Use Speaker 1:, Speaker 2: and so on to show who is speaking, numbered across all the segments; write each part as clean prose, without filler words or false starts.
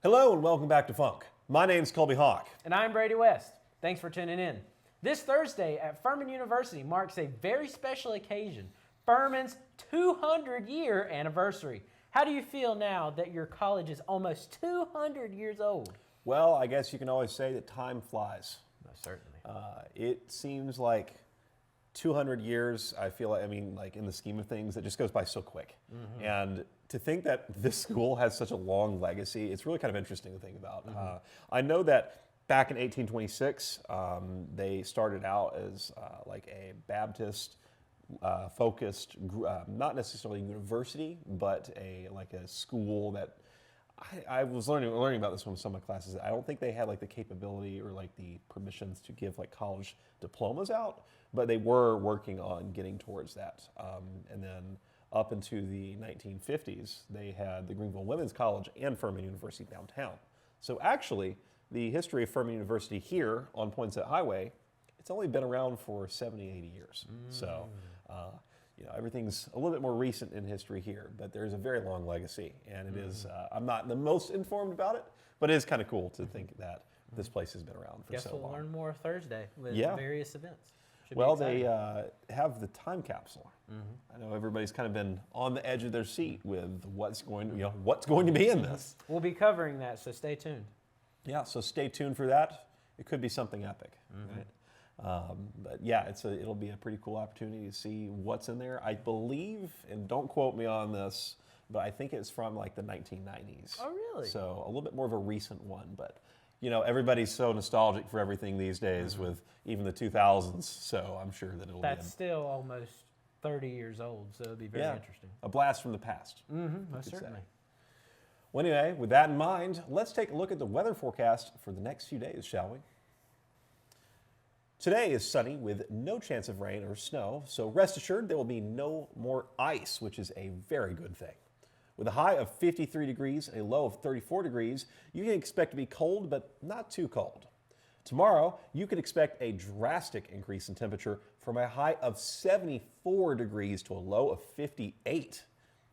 Speaker 1: Hello and welcome back to Func. My name's Colby Hawk.
Speaker 2: And I'm Brady West. Thanks for tuning in. This Thursday at Furman University marks a very special occasion, Furman's 200-year anniversary. How do you feel now that your college is almost 200 years old?
Speaker 1: Well, I guess you can always say that time flies.
Speaker 2: Most certainly.
Speaker 1: It seems like 200 years, I feel like, in the scheme of things, it just goes by so quick. Mm-hmm. And to think that this school has such a long legacy, it's really kind of interesting to think about. Mm-hmm. I know that back in 1826, they started out as like a Baptist focused, not necessarily university, but a school that I was learning about this from some of my classes. I don't think they had like the capability or like the permissions to give like college diplomas out, but they were working on getting towards that. And then up into the 1950s, they had the Greenville Women's College and Furman University downtown. So actually, the history of Furman University here on Poinsett Highway, it's only been around for 70, 80 years. So, everything's a little bit more recent in history here, but there's a very long legacy. And it is, I'm not the most informed about it, but it is kind of cool to think that this place has been around for so long.
Speaker 2: Guess we'll learn more Thursday with various events.
Speaker 1: Well, they have the time capsule. Mm-hmm. I know everybody's kind of been on the edge of their seat with what's going to be in this.
Speaker 2: We'll be covering that, so stay tuned.
Speaker 1: Yeah, so stay tuned for that. It could be something epic. Mm-hmm. Right? But yeah, it'll be a pretty cool opportunity to see what's in there. I believe, and don't quote me on this, but I think it's from like the 1990s.
Speaker 2: Oh, really?
Speaker 1: So a little bit more of a recent one, but everybody's so nostalgic for everything these days with even the 2000s, so I'm sure that it'll
Speaker 2: That's still almost 30 years old, so it'll be very interesting.
Speaker 1: A blast from the past.
Speaker 2: Mm-hmm, most certainly.
Speaker 1: Well, anyway, with that in mind, let's take a look at the weather forecast for the next few days, shall we? Today is sunny with no chance of rain or snow, so rest assured there will be no more ice, which is a very good thing. With a high of 53 degrees and a low of 34 degrees, you can expect to be cold, but not too cold. Tomorrow, you can expect a drastic increase in temperature from a high of 74 degrees to a low of 58.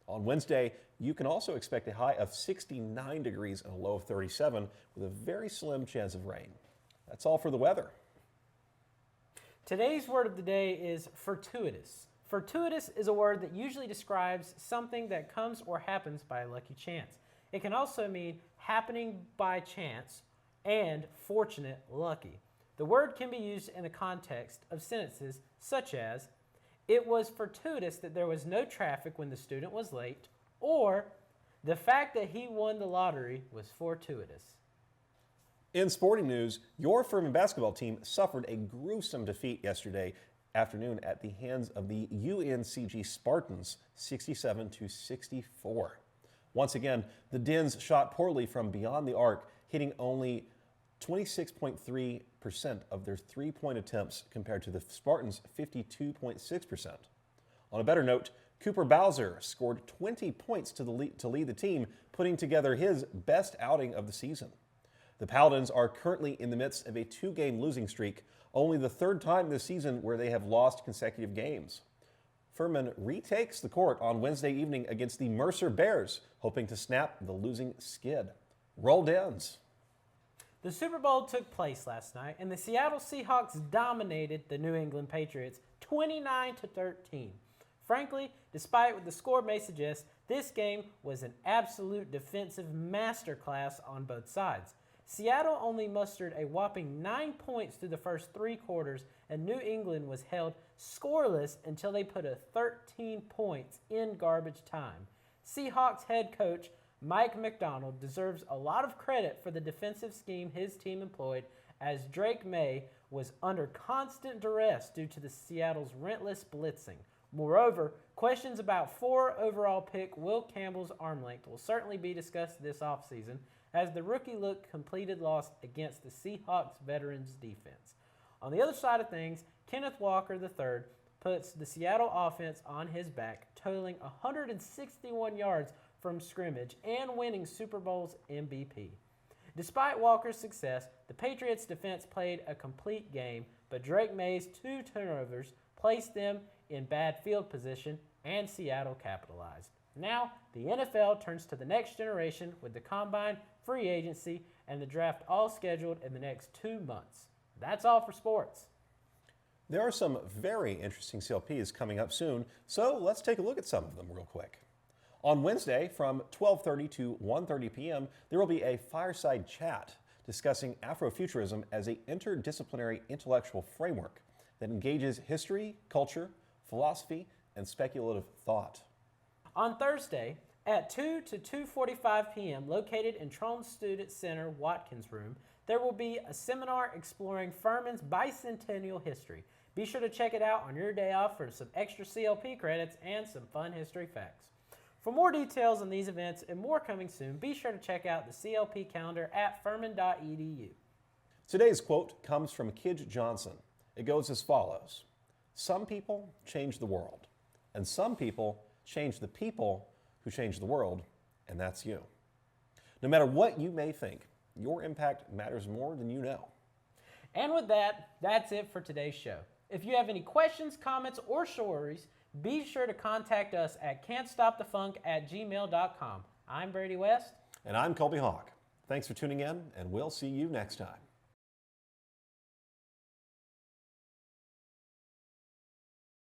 Speaker 1: On Wednesday, you can also expect a high of 69 degrees and a low of 37 with a very slim chance of rain. That's all for the weather.
Speaker 2: Today's word of the day is fortuitous. Fortuitous is a word that usually describes something that comes or happens by a lucky chance. It can also mean happening by chance and fortunate, lucky. The word can be used in the context of sentences such as, it was fortuitous that there was no traffic when the student was late, or the fact that he won the lottery was fortuitous.
Speaker 1: In sporting news, your Furman basketball team suffered a gruesome defeat yesterday afternoon at the hands of the UNCG Spartans, 67-64. Once again, the Dins shot poorly from beyond the arc, hitting only 26.3% of their three-point attempts compared to the Spartans' 52.6%. On a better note, Cooper Bowser scored 20 points to lead the team, putting together his best outing of the season. The Paladins are currently in the midst of a two-game losing streak, only the third time this season where they have lost consecutive games. Furman retakes the court on Wednesday evening against the Mercer Bears, hoping to snap the losing skid. Roll Dens.
Speaker 2: The Super Bowl took place last night, and the Seattle Seahawks dominated the New England Patriots 29-13. Frankly, despite what the score may suggest, this game was an absolute defensive masterclass on both sides. Seattle only mustered a whopping 9 points through the first three quarters, and New England was held scoreless until they put a 13 points in garbage time. Seahawks head coach Mike McDonald deserves a lot of credit for the defensive scheme his team employed, as Drake May was under constant duress due to the Seattle's relentless blitzing. Moreover, questions about 4 overall pick Will Campbell's arm length will certainly be discussed this offseason, as the rookie looked completed loss against the Seahawks veterans defense. On the other side of things, Kenneth Walker III puts the Seattle offense on his back, totaling 161 yards from scrimmage and winning Super Bowl's MVP. Despite Walker's success, the Patriots defense played a complete game, but Drake May's 2 turnovers placed them in bad field position, and Seattle capitalized. Now, the NFL turns to the next generation with the combine, free agency, and the draft all scheduled in the next 2 months. That's all for sports.
Speaker 1: There are some very interesting CLPs coming up soon, so let's take a look at some of them real quick. On Wednesday from 12:30 to 1:30 p.m., there will be a fireside chat discussing Afrofuturism as an interdisciplinary intellectual framework that engages history, culture, philosophy, and speculative thought.
Speaker 2: On Thursday at 2 to 2:45 p.m., located in Trone Student Center Watkins Room, there will be a seminar exploring Furman's bicentennial history. Be sure to check it out on your day off for some extra CLP credits and some fun history facts. For more details on these events and more coming soon, be sure to check out the CLP calendar at furman.edu.
Speaker 1: Today's quote comes from Kij Johnson. It goes as follows: "Some people change the world, and some people change the people who change the world, and that's you." No matter what you may think, your impact matters more than you know.
Speaker 2: And with that, that's it for today's show. If you have any questions, comments, or stories, be sure to contact us at can'tstopthefunc@gmail.com. I'm Brady West.
Speaker 1: And I'm Colby Hawk. Thanks for tuning in, and we'll see you next time.